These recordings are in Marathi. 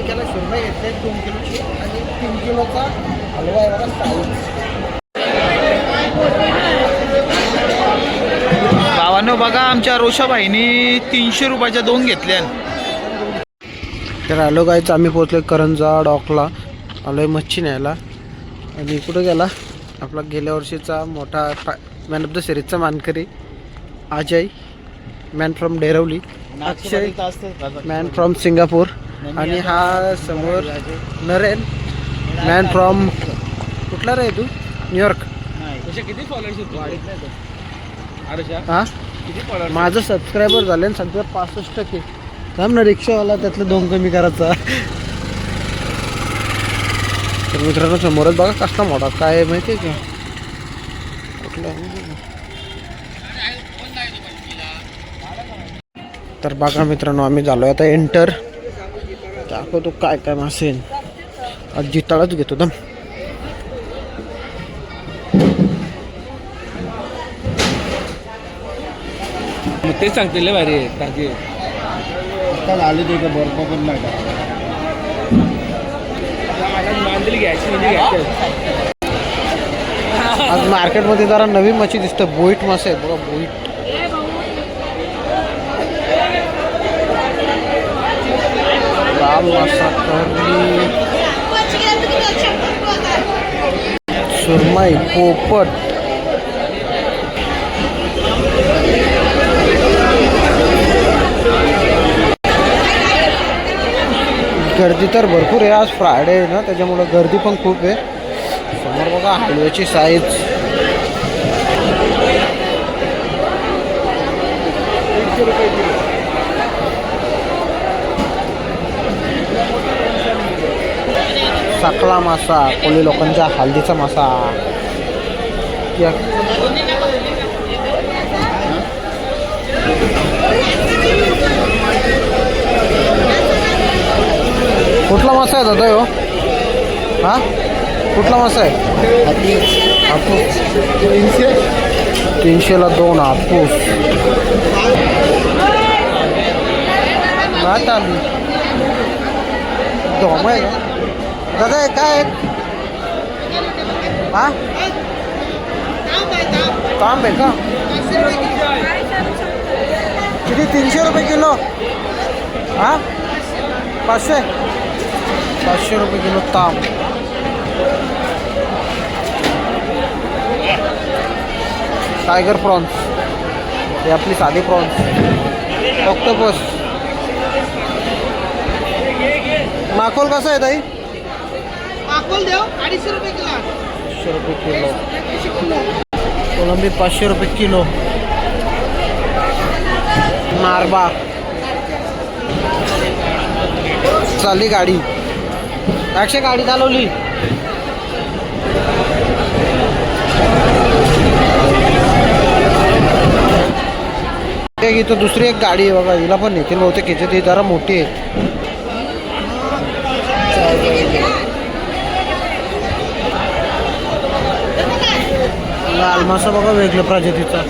मक्याला सुरमई घेतले 2 किलोची आणि 3 किलोचा हलवा आहे बघा साऊथ. भावांनो बघा आमच्या रोषाबाईंनी 300 रुपयाच्या 2 घेतल्या. तर आलो गायचं आम्ही पोहोचलो करंजा डॉकला. आलो आहे मच्छी न्यायला. आणि कुठं गेला आपला गेल्या वर्षीचा मोठा मॅन ऑफ द सिरीजचा मानकरी Ajay, man from Dervali, Akshay man from Singapore, आणि हा समोर नरेन मॅन फ्रॉम कुठला रे तू, न्यूयॉर्क. किती फॉलोअर्स हां माझं सबस्क्रायबर झाले ना सध्या 65%. थांब ना रिक्षावाला त्यातलं 2 कमी करायचा. तर मित्रांनो समोरच बघा कसला मोठा काय आहे माहिती आहे का कुठला. तर बघा मित्रांनो आम्ही झालो आता एंटर. दाखवतो काय काय मासे. आज जिताळाच घेतो दम. तेच सांगतील भारी ताजी आले ते बर्फ पण नाही घ्यायची. आज मार्केटमध्ये जरा नवीन मच्छी दिसतं. बोईट मासे आहेत बघा बोईट. मासा सुरमई पोपट. गर्दी तर भरपूर आहे. आज फ्रायडे आहे ना त्याच्यामुळं गर्दी पण खूप आहे. समोर बघा हलव्याची साईज. साखळा मासा, कोळी लोकांचा हल्दीचा मासा. कुठला मासा आहे दादा हो? हा कुठला मासा आहे? हापूस. 300ला 2 हापूस. काय चालू धोम आहे का दादा? हे काय आहे? हा तांब आहे का? किती? 300 रुपये किलो. हा 500 रुपये किलो तांब. टायगर प्रॉन्स हे आपली साधी प्रॉन्स. ऑक्टोपस. माकोल कसं आहे ताई? माकोल देव 250 रुपये किलो. 500 रुपये किलो. कोलंबी 500 रुपये किलो. मारबा चालली गाडी. अक्षय गाडी चालवली. इथं दुसरी एक गाडी आहे बघा. हिला पण नेतील बहुतेक. ह्याच्यात ही जरा मोठी आहे. लाल मासा बघा वेगळ्या प्रजातीचा.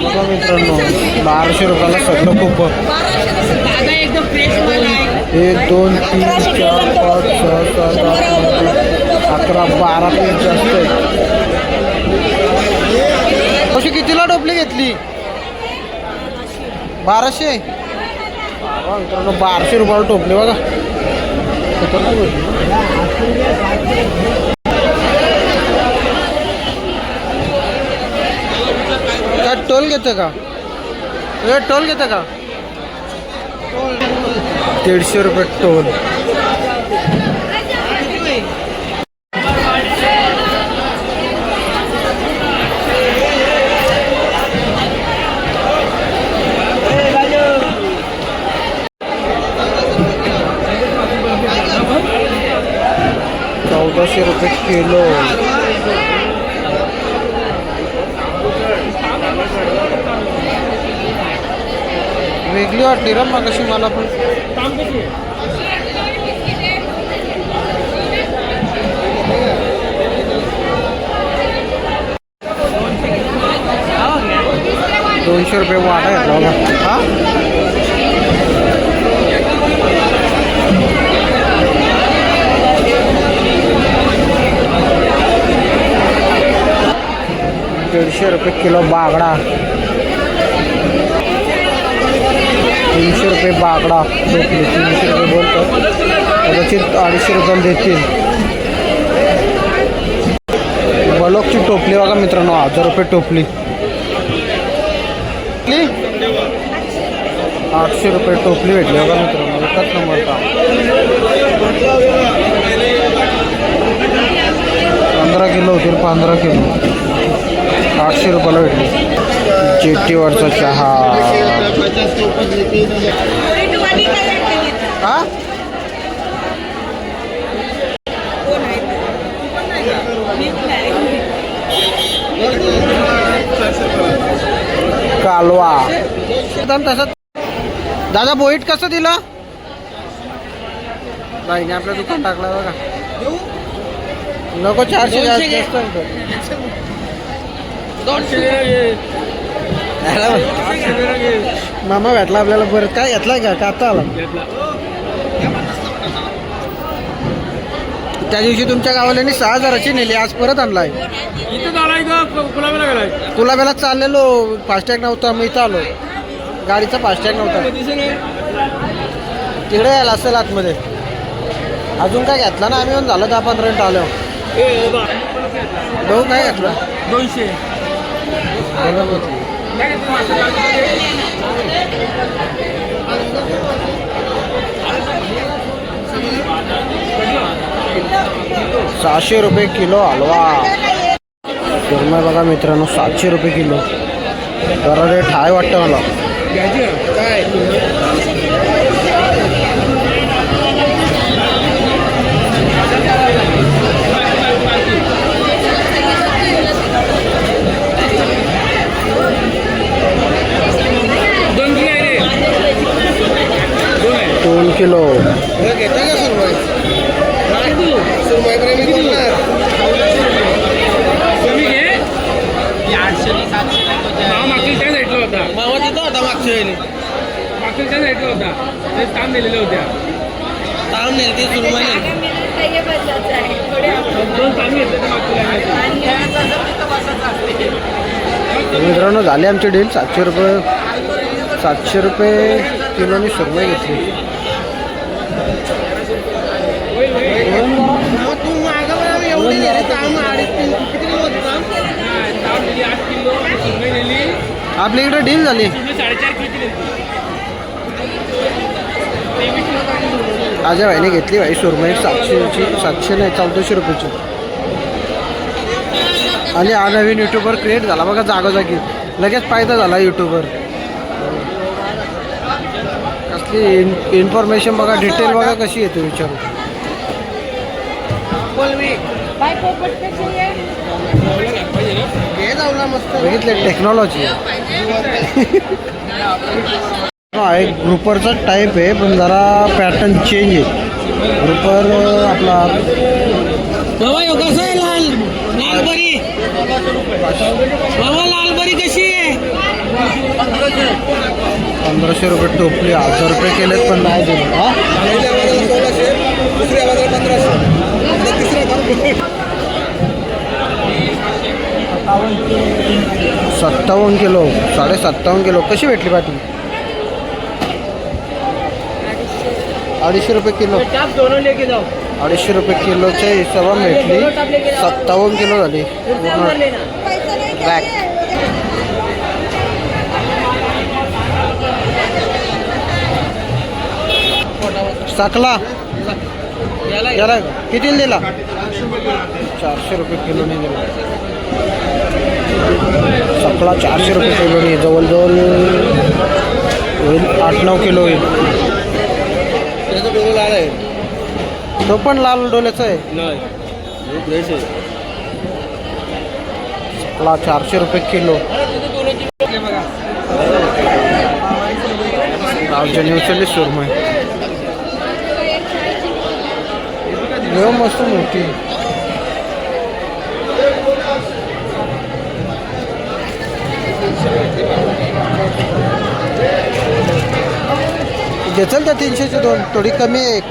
बघा मित्रांनो 1200 रुपयाला सगळं खूप. 1 2 3 4 5 6 7 8 9 11 12 पीस जास्त आहे. अशी कितीला टोपली घेतली? 1200. मित्रांनो 1200 रुपयाला टोपली बघा. काय टोल घेतं का? हे टोल घेतं का? 150 रुपये टोल. ₹1400 किलो. वेगळी वाटली रे मग कशी मला पण. 200 रुपये वाटा आहे बघा. हा 150 रुपये किलो बागडा. 300 रुपये बागडा टोपली. 300 रुपये बोलतो कदाचित 250 रुपयाला देतील. बलोकची टोपली बघा मित्रांनो 1000 रुपये टोपली. 800 रुपये टोपली भेटली बघा मित्रांनो. एकच नंबर का 15 किलो होतील. 15 किलो 800 रुपयाला भेटली. जेटीवरचा चहा. हा कालवा एकदम तसं. दादा बोईट कसं दिलं? बाईने आपलं दुकान टाकलं बघा. नको 400 जास्त. मामा भेटला आपल्याला. बरं काय घेतलाय का आता आला? त्या दिवशी तुमच्या गावाला 6,000ची नेली. आज परत आणलाय. कुलाब्याला चाललेलो. फास्टॅग नव्हता. मी इथं आलो. गाडीचा फास्टॅग नव्हता. तिकडे यायला असेल आतमध्ये. अजून काय घेतला ना आम्ही. झालं 10-15 मिनिट आलो. भाऊ काय घेतलं? 200. 600 रुपये किलो हलवा. सुरमई बघा मित्रांनो 700 रुपये किलो. जरा रेट हाय वाटतं मला. काय 2 किलो. घेता का सुरमई? सुरमई प्रेमी बोलणार. मागच्या साईडला होता. मामा तिथं होता मागच्या वेळी. मागच्या साईडला होता. ते काम दिलेल्या होत्या. ताम नेल ती सुरमई नेल. दोन काम घेतले ते मागच्या. मित्रांनो झाली आमची डील. 700 रुपये किलोनी सुरमई घेतली. तू मागं एवढी नेली ताम 2.5-3 किती किलो होती ताम? 8 किलो सुरमई नेली. आपल्या इकडे डील झाली. 4.5 किलो. माझ्या भाईने घेतली भाई सुरमई 700ची. 700 नाही 1400 रुपयाची. आणि हा नवीन यूट्यूबर क्रिएट झाला बघा जागोजागी. लगेच फायदा झाला यूट्यूबर. कसली इन्फॉर्मेशन बघा. डिटेल बघा कशी येते विचारू. बघितले टेक्नॉलॉजी. एक ग्रुपरचा टाईप आहे पण जरा पॅटर्न चेंज आहे. ग्रुपर आपला बाबा यो कसं आहे लाल लालबरी? बाबा लालबरी कशी आहे? 1500 रुपये टोपली. 1000 रुपये केलेत पण नाही दिले. हा 57 किलो. 57.5 किलो. कशी भेटली पाठी? 250 रुपये किलो. 250 रुपये किलोच्या हिशोबाने भेटली. 57 किलो झाली रॅक. साखला याला कितीला दिला? 400 रुपये किलोने दिला. सकला 400 रुपये किलोने. जवळजवळ होईल 8-9 किलो होईल. तो पण लाल डोल्याचा आहे. सकला 400 रुपये किलो. रावजाने उचलली सुरमई. मस्त मोठी. घेचल त्या 300चे 2 थोडी कमी आहे एक.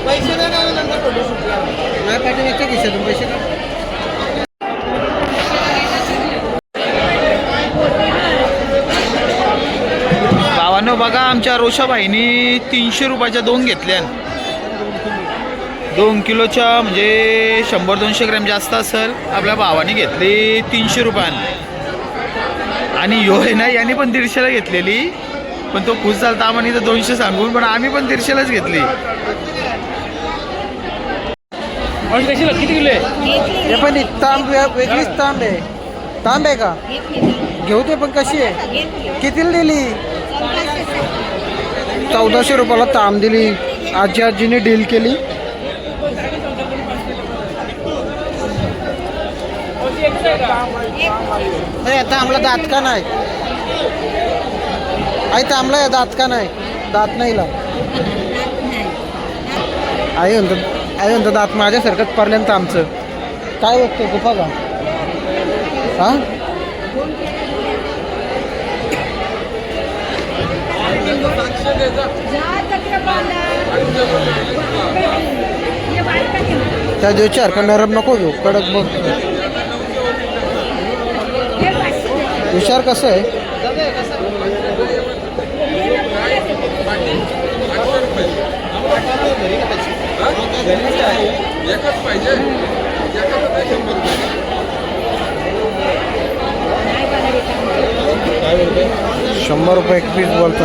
पैसे नंतर फोटोशूट नाही पाठीमागच्या खिशातून पैसे का. भावांनो बघा आमच्या रोषाबाईंनी 300 रुपयाच्या 2 घेतल्या. 2 किलोच्या म्हणजे 100-200 ग्रॅम जास्त असेल. आपल्या भावाने घेतली 300 रुपयानं. आणि यो आहे ना याने पण 150ला घेतलेली, पण तो खुश झाला आम्हाला इथं 200 सांगून, पण आम्ही पण 150लाच घेतली. किती किलो आहे? हे पण तांब वेगळीच तांब आहे. तांब आहे का घेऊ ते, पण कशी आहे कितीला दिली? 1400 रुपयाला तांब दिली. आजीने डील केली. आता आम्हाला दात का नाही आई? तांबला दात का नाही? दात नाही ला आई म्हणतो दात माझ्यासारखंच पर्यंत आमचं काय बघतो गुफा का हा? त्या दिवशी हरका नरम नको घेऊ, कडक बघ. विचार कसं आहे? ₹100 एक पीस बोलतो.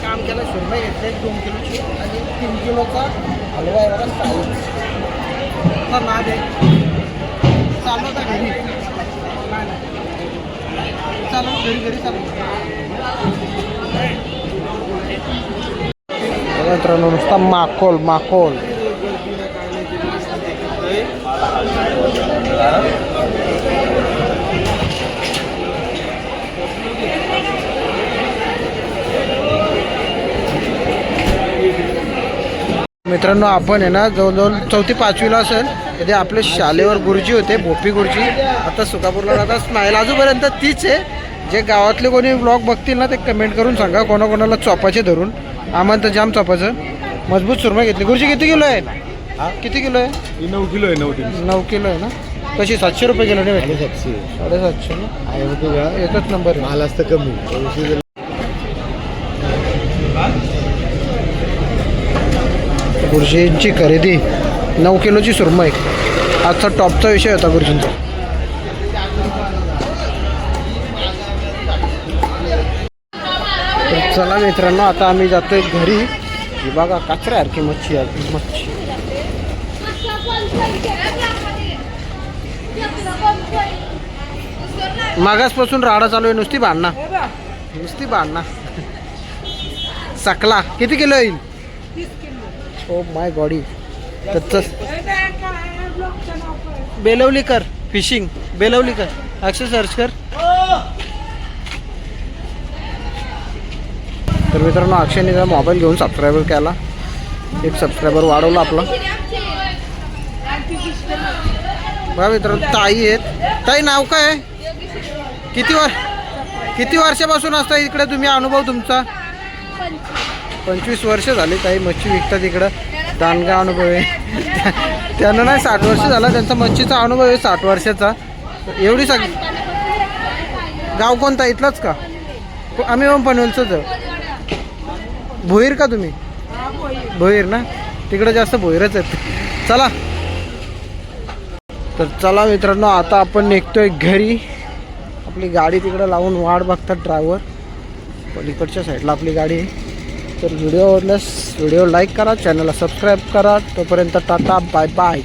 काम केलं सुरमई घेतले 2 किलोची आणि 3 किलोचा हलवा आहे बघा. साऊथ नाद आहे. चालू होता घरी, चालू घरी चालू. मित्रांनो नुसता माकोल. मित्रांनो आपण आहे ना जवळजवळ 4थी-5वीला असेल कधी आपले शाळेवर गुरुजी होते, भोपी गुरुजी. आता सुकापूरला राहतात. स्माईल आजूपर्यंत तीच आहे. जे गावातले कोणी ब्लॉग बघतील ना ते कमेंट करून सांगा कोणाकोणाला चोपाचे धरून. आम्हाला तर जाम चोपाचं. मजबूत सुरमई घेतली. गुरुजी किती किलो आहे? किती किलो आहे? 9 किलो आहे. 9 किलो आहे ना. कशी 700 रुपये किलो नाही भेटली? 750 ना. एकच नंबर माल असतं कमी. गुरुजींची खरेदी 9 किलोची सुरमई. आजचा टॉपचा विषय होता गुरुजींचा. तर चला मित्रांनो आता आम्ही जातोय घरी. ही बघा कचऱ्यासारखी मच्छी आहे. मच्छी मागासपासून राडा चालू आहे. नुसती भांडणा. सकला किती किलो येईल? Oh my gaudy. बेलवलीकर फिशिंग. बेलवलीकर अक्षर सर्च कर. तर मित्रांनो अक्षयने मोबाईल घेऊन सबस्क्रायबर केला. एक सबस्क्रायबर वाढवला आपला. बघा मित्रांनो ताई आहेत. ताई नाव काय? किती वर्षापासून असता इकडे तुम्ही? अनुभव तुमचा? 25 वर्ष झाली. ताई मच्छी विकतात इकडं. दानगा अनुभव आहे त्यांना. नाही 60 वर्ष झाला त्यांचा मच्छीचा अनुभव आहे. 60 वर्षाचा. एवढी गाव कोणता? इथलाच का? आम्ही पण पनवेलचंच. भोईर का तुम्ही? भोईर ना. तिकडे जास्त भोईरच आहेत. चला तर चला मित्रांनो आता आपण निघतोय घरी. आपली गाडी तिकडे लावून वाट बघतात ड्रायव्हर. पलीकडच्या साईडला आपली गाडी आहे. तर व्हिडिओ आवडल्यास व्हिडिओ लाईक करा, चॅनलला सबस्क्राईब करा. तोपर्यंत टाटा बाय बाय.